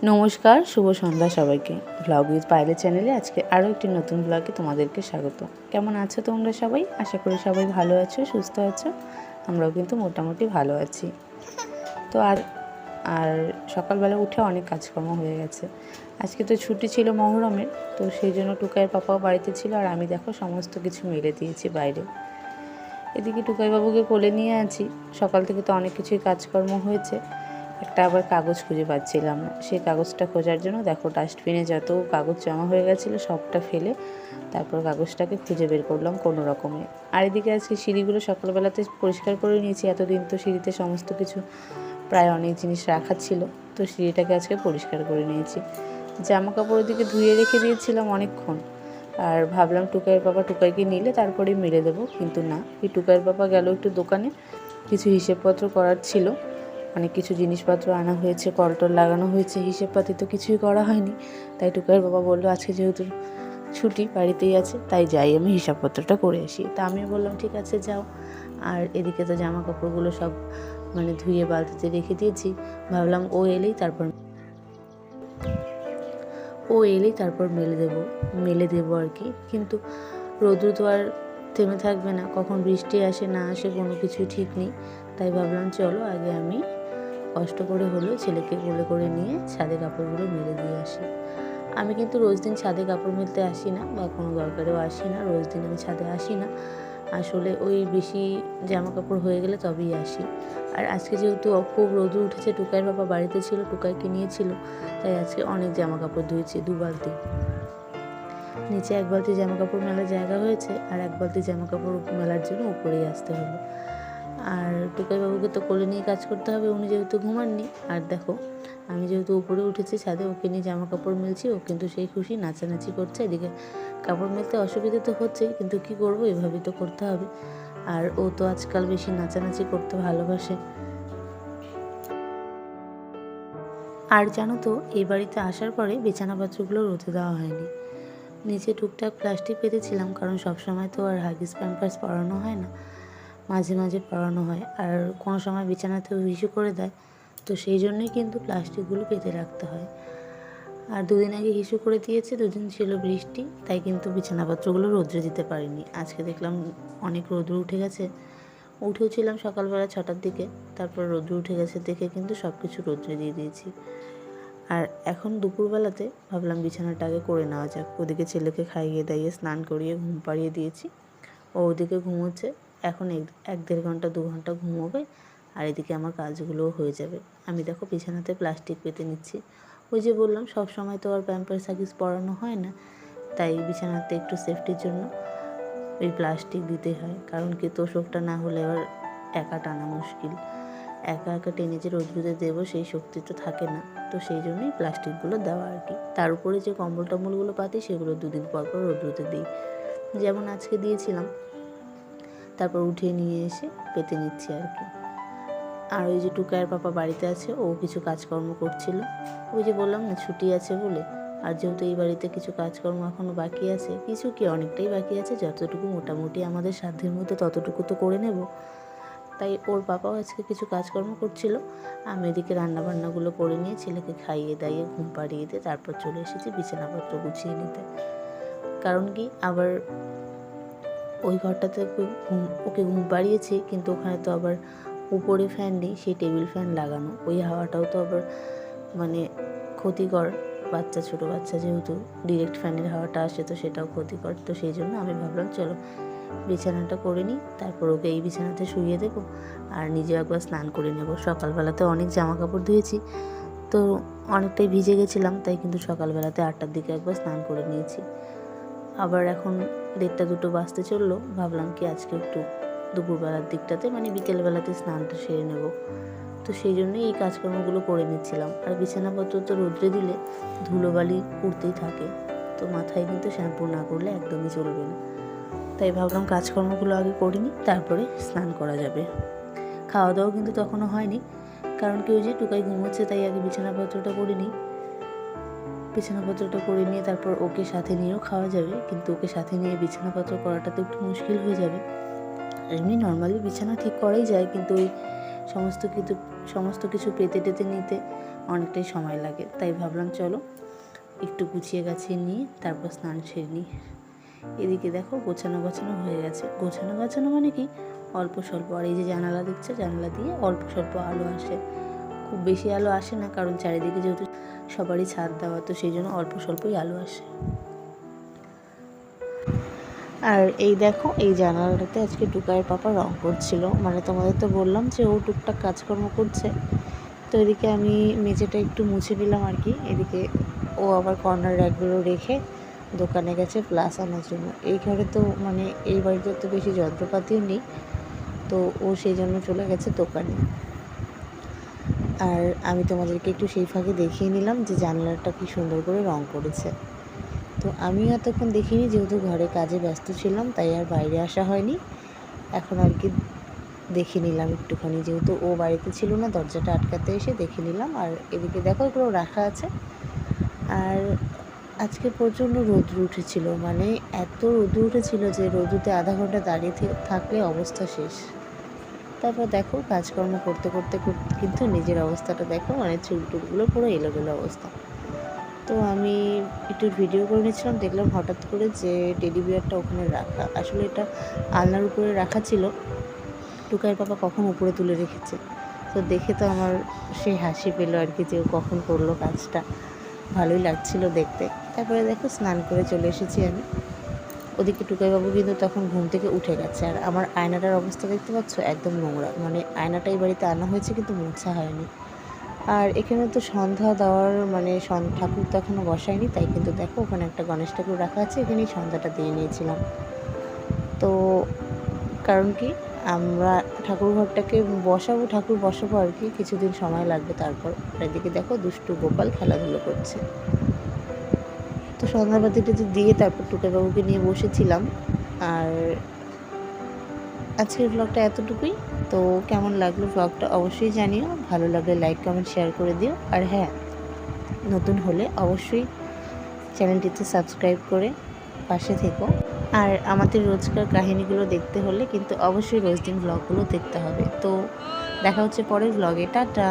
নমস্কার, শুভ সন্ধ্যা সবাইকে। Blog with পায়েলের চ্যানেলে আজকে আরও একটি নতুন ব্লগে তোমাদেরকে স্বাগত। কেমন আছো তোমরা সবাই? আশা করি সবাই ভালো আছো, সুস্থ আছো। আমরাও কিন্তু মোটামুটি ভালো আছি। তো আর সকালবেলা উঠে অনেক কাজকর্ম হয়ে গেছে। আজকে তো ছুটি ছিল মহরমের, তো সেই জন্য টুকাইয়ের পাপাও বাড়িতে ছিল, আর আমি দেখো সমস্ত কিছু মেলে দিয়েছি বাইরে। এদিকে টুকাইবাবুকে কোলে নিয়ে আছি। সকাল থেকে তো অনেক কিছুই কাজকর্ম হয়েছে। একটা আবার কাগজ খুঁজে পাচ্ছিলাম না, সেই কাগজটা খোঁজার জন্য দেখো ডাস্টবিনে যত কাগজ জমা হয়ে গেছিলো সবটা ফেলে তারপর কাগজটাকে খুঁজে বের করলাম কোনো রকমে। আর এদিকে আজকে সিঁড়িগুলো সকালবেলাতে পরিষ্কার করে নিয়েছি। এতদিন তো সিঁড়িতে সমস্ত কিছু প্রায় অনেক জিনিস রাখা ছিল, তো সিঁড়িটাকে আজকে পরিষ্কার করে নিয়েছি। জামা কাপড় ওদিকে ধুয়ে রেখে দিয়েছিলাম অনেকক্ষণ, আর ভাবলাম টুকাইয়ের বাবা টুকাইকে নিলে তারপরে মেলে দেবো, কিন্তু না, এই টুকাইয়ের বাবা গেল একটু দোকানে, কিছু হিসেবপত্র করার ছিল। অনেক কিছু জিনিসপত্র আনা হয়েছে, কলটল লাগানো হয়েছে, হিসেবপাতি তো কিছুই করা হয়নি। তাই টুকাইয়ের বাবা বললো আজকে যেহেতু ছুটি বাড়িতেই আছে, তাই যাই আমি হিসাবপত্রটা করে আসি। তা আমিও বললাম ঠিক আছে যাও। আর এদিকে তো জামা কাপড়গুলো সব ধুয়ে বালতিতে রেখে দিয়েছি। ভাবলাম ও এলেই তারপর মেলে দেবো আর কি। কিন্তু রোদ্রু তো আর থেমে থাকবে না, কখন বৃষ্টি আসে না আসে কোনো কিছু ঠিক নেই। তাই ভাবলাম চলো আগে আমি কষ্ট করে হলেও ছেলেকে কোলে করে নিয়ে ছাদে কাপড়গুলো মেলে দিয়ে আসি। আমি কিন্তু রোজ দিন ছাদে কাপড় মেলতে আসি না, বা কোনো দরকারেও আসি না। রোজ দিন আমি ছাদে আসি না, আসলে ওই বেশি জামা কাপড় হয়ে গেলে তবেই আসি। আর আজকে যেহেতু খুব রোদ উঠেছে, টুকাইয়ের বাবা বাড়িতে ছিল, টুকাইকে নিয়েছিল, তাই আজকে অনেক জামা কাপড় ধুয়েছি, 2 বালতি। নিচে 1 বালতি জামা কাপড় মেলার জায়গা হয়েছে, আর 1 বালতি জামা কাপড় মেলার জন্য উপরেই আসতে হলো। আর টুকাইবাবুকে তো কোলে নিয়ে কাজ করতে হবে, উনি যেহেতু ঘুমাননি। আর দেখো আমি যেহেতু উপরে উঠেছি ছাদে, ওকে নিয়ে জামা কাপড় মেলছি, ও কিন্তু সেই খুশি নাচানাচি করছে। এদিকে কাপড় মেলতে অসুবিধা তো হচ্ছেই, কিন্তু কি করবো, এভাবেই তো করতে হবে। আর ও তো আজকাল বেশি নাচানাচি করতে ভালোবাসে। আর জানো তো, এই বাড়িতে আসার পরে বিছানাপত্রগুলো রোদে দেওয়া হয়নি। নিচে টুকটাক প্লাস্টিক পেতেছিলাম, কারণ সবসময় তো আর হাগিস প্যাম্পার্স পরানো হয় না, মাঝে মাঝে পরানো হয়। আর কোনো সময় বিছানাতেও হিসু করে দেয়, তো সেই জন্যই কিন্তু প্লাস্টিকগুলো পেতে রাখতে হয়। আর 2 দিন আগে হিসু করে দিয়েছে, 2 দিন ছিল বৃষ্টি, তাই কিন্তু বিছানাপত্রগুলো রোদ্রে দিতে পারিনি। আজকে দেখলাম অনেক রোদ্র উঠে গেছে, উঠেওছিলাম সকালবেলা 6টার দিকে, তারপর রোদ্র উঠে গেছে দেখে কিন্তু সব কিছু রোদ্রে দিয়ে দিয়েছি। আর এখন দুপুরবেলাতে ভাবলাম বিছানাটা আগে করে নেওয়া যাক। ওদিকে ছেলেকে খাইয়ে দাইয়ে স্নান করিয়ে ঘুম পাড়িয়ে দিয়েছি, ও ওদিকে ঘুমোচ্ছে। এখন 1-1.5 ঘন্টা 2 ঘন্টা ঘুমোবে, আর এদিকে আমার কাজগুলোও হয়ে যাবে। আমি দেখো বিছানাতে প্লাস্টিক পেতে নিচ্ছি। ওই যে বললাম সব সময় তো আর প্যাম্পার্স হাগিস পরানো হয় না, তাই বিছানাতে একটু সেফটির জন্য ওই প্লাস্টিক দিতে হয়। কারণ কি, তোষকটা না হলে আবার একা টানা মুশকিল, একা একা টেনে যে রোদ্রুতে দেবো সেই শক্তি তো থাকে না, তো সেই জন্যই প্লাস্টিকগুলো দেওয়া আর কি। তার উপরে যে কম্বল টম্বলগুলো পাতি সেগুলো 2 দিন পর পর রোদ্রুতে দিই, যেমন আজকে দিয়েছিলাম। তারপর উঠিয়ে নিয়ে এসে পেতে নিচ্ছি আর কি। আর ওই যে টুকাইয়ের পাপা বাড়িতে আছে, ও কিছু কাজকর্ম করছিল। ওই যে বললাম না ছুটি আছে বলে। আর যেহেতু এই বাড়িতে কিছু কাজকর্ম এখনও বাকি আছে, কিছু কি অনেকটাই বাকি আছে, যতটুকু মোটামুটি আমাদের সাধ্যের মধ্যে ততটুকু তো করে নেব। তাই ওর বাবাও আজকে কিছু কাজকর্ম করছিল। আমি এদিকে রান্নাবান্নাগুলো করে নিয়ে ছেলেকে খাইয়ে দাইয়ে ঘুম পাড়িয়ে দিয়ে তারপর চলে এসেছি বিছানাপত্র গুছিয়ে নিতে। কারণ কি, আবার ওই ঘরটাতে ওকে ঘুম পাড়িয়েছি, কিন্তু ওখানে তো আবার উপরে ফ্যান নেই, সেই টেবিল ফ্যান লাগানো, ওই হাওয়াটাও তো আবার ক্ষতিকর। ছোটো বাচ্চা যেহেতু, ডিরেক্ট ফ্যানের হাওয়াটা আসে তো সেটাও ক্ষতিকর। তো সেই জন্য আমি ভাবলাম চলো বিছানাটা করে নিই, তারপর ওকে এই বিছানাতে শুইয়ে দেবো, আর নিজেও একবার স্নান করে নেব। সকালবেলাতে অনেক জামা কাপড় ধুয়েছি, তো অনেকটাই ভিজে গেছিলাম, তাই কিন্তু সকালবেলাতে 8টার দিকে একবার স্নান করে নিয়েছি। আবার এখন 1:30-2টো বাজতে চললো, ভাবলাম কি আজকে একটু দুপুরবেলার দিকটাতে বিকেলবেলাতে স্নানটা সেরে নেব। তো সেই জন্যই এই কাজকর্মগুলো করে নিচ্ছিলাম। আর বিছানাপত্র তো রোদ্রে দিলে ধুলোবালি উড়তেই থাকে, তো মাথায় কিন্তু শ্যাম্পু না করলে একদমই চলবে না। তাই ভাবলাম কাজকর্মগুলো আগে করে নিই, তারপরে স্নান করা যাবে। খাওয়া দাওয়াও কিন্তু তখনও হয়নি, কারণ কি ওই যে টুকাই ঘুমোচ্ছে, তাই আগে বিছানাপত্রটা করে নিই। বিছানাপত্রটা করে নিয়ে তারপর ওকে সাথে নিয়েও খাওয়া যাবে, কিন্তু ওকে সাথে নিয়ে বিছানাপত্র করাটা তো একটু মুশকিল হয়ে যাবে। এমনি নর্মালি বিছানা ঠিক করাই যায়, কিন্তু ওই সমস্ত সমস্ত কিছু পেতে টেতে নিতে অনেকটাই সময় লাগে, তাই ভাবলাম চলো একটু গুছিয়ে গাছিয়ে নিয়ে তারপর স্নান সেরে নিই। এদিকে দেখো গোছানো হয়ে গেছে। গোছানো মানে কি, অল্প স্বল্প। আর এই যে জানালা দেখছো, জানালা দিয়ে অল্প স্বল্প আলো আসে, খুব বেশি আলো আসে না, কারণ চারিদিকে যেহেতু সবারই ছাদ দেওয়া, তো সেই জন্য অল্প স্বল্পই আলো আসে। আর এই দেখো, এই জানালাটাতে আজকে টুকাইয়ের পাপা রং করছিল। মানে তোমাদের তো বললাম যে ও টুকটাক কাজকর্ম করছে। তো এদিকে আমি মেঝেটা একটু মুছে নিলাম আর কি। এদিকে ও আবার কর্নার র্যাকগুলো রেখে দোকানে গেছে প্লাস আনার জন্য। এই ঘরে তো মানে এই বাড়িতে তো বেশি যন্ত্রপাতিও নেই, তো ও সেই জন্য চলে গেছে দোকানে। আর আমি তোমাদেরকে একটু সেই ফাঁকে দেখিয়ে নিলাম যে জানালাটা কি সুন্দর করে রং করেছে। তো আমিও এতক্ষণ দেখিনি, যেহেতু ঘরে কাজে ব্যস্ত ছিলাম, তাই আর বাইরে আসা হয়নি। এখন আর কি দেখে নিলাম একটুখানি, যেহেতু ও বাড়িতে ছিল না, দরজাটা আটকাতে এসে দেখে নিলাম। আর এদিকে দেখো এগুলো রাখা আছে। আর আজকে প্রচণ্ড রৌদ্র উঠেছিল, মানে এত রৌদ্র উঠেছিল যে রৌদ্রতে আধা ঘন্টা দাঁড়িয়ে থাকলে অবস্থা শেষ। তারপর দেখো কাজকর্ম করতে করতে কিন্তু নিজের অবস্থাটা দেখো, মানে চুলটুলগুলো পুরো এলোমেলো অবস্থা। তো আমি একটু ভিডিও করে নিচ্ছিলাম, দেখলাম হঠাৎ করে যে টেডি বিয়ারটা ওখানে রাখা। আসলে এটা আলনার উপরে রাখা ছিল, টুকাইয়ের পাপা কখন উপরে তুলে রেখেছে। তো দেখে তো আমার সেই হাসি পেলো আর কি, যে ও কখন করলো কাজটা, ভালোই লাগছিল দেখতে। তারপরে দেখো স্নান করে চলে এসেছি আমি। ওদিকে টুকাইবাবু কিন্তু তখন ঘুম থেকে উঠে গেছে। আর আমার আয়নাটার অবস্থা দেখতে পাচ্ছ, একদম নোংরা। মানে আয়নাটা এই বাড়িতে আনা হয়েছে কিন্তু মোছা হয়নি। আর এখানে তো সন্ধ্যা দেওয়ার মানে ঠাকুর তো এখনও বসায়নি, তাই কিন্তু দেখো ওখানে একটা গণেশ ঠাকুর রাখা আছে, এখানেই সন্ধ্যাটা দিয়ে নিয়েছিলাম। তো কারণ কি, আমরা ঠাকুর ঘরটাকে ঠাকুর বসাবো আর কি, কিছুদিন সময় লাগবে তারপর। আর এদিকে দেখো দুষ্টু গোপাল খেলাধুলো করছে। তো সন্ধ্যাবাতিটা দিয়ে তারপর টুকাইবাবুকে নিয়ে বসেছিলাম। আর আজকের ব্লগটা এতটুকুই। তো কেমন লাগলো ব্লগটা অবশ্যই জানিও, ভালো লাগলে লাইক কমেন্ট শেয়ার করে দিও। আর হ্যাঁ, নতুন হলে অবশ্যই চ্যানেলটিতে সাবস্ক্রাইব করে পাশে থেকো। আর আমাদের রোজকার কাহিনীগুলো দেখতে হলে কিন্তু অবশ্যই রোজ দিন ব্লগগুলো দেখতে হবে। তো দেখা হচ্ছে পরের ব্লগে, টাটা।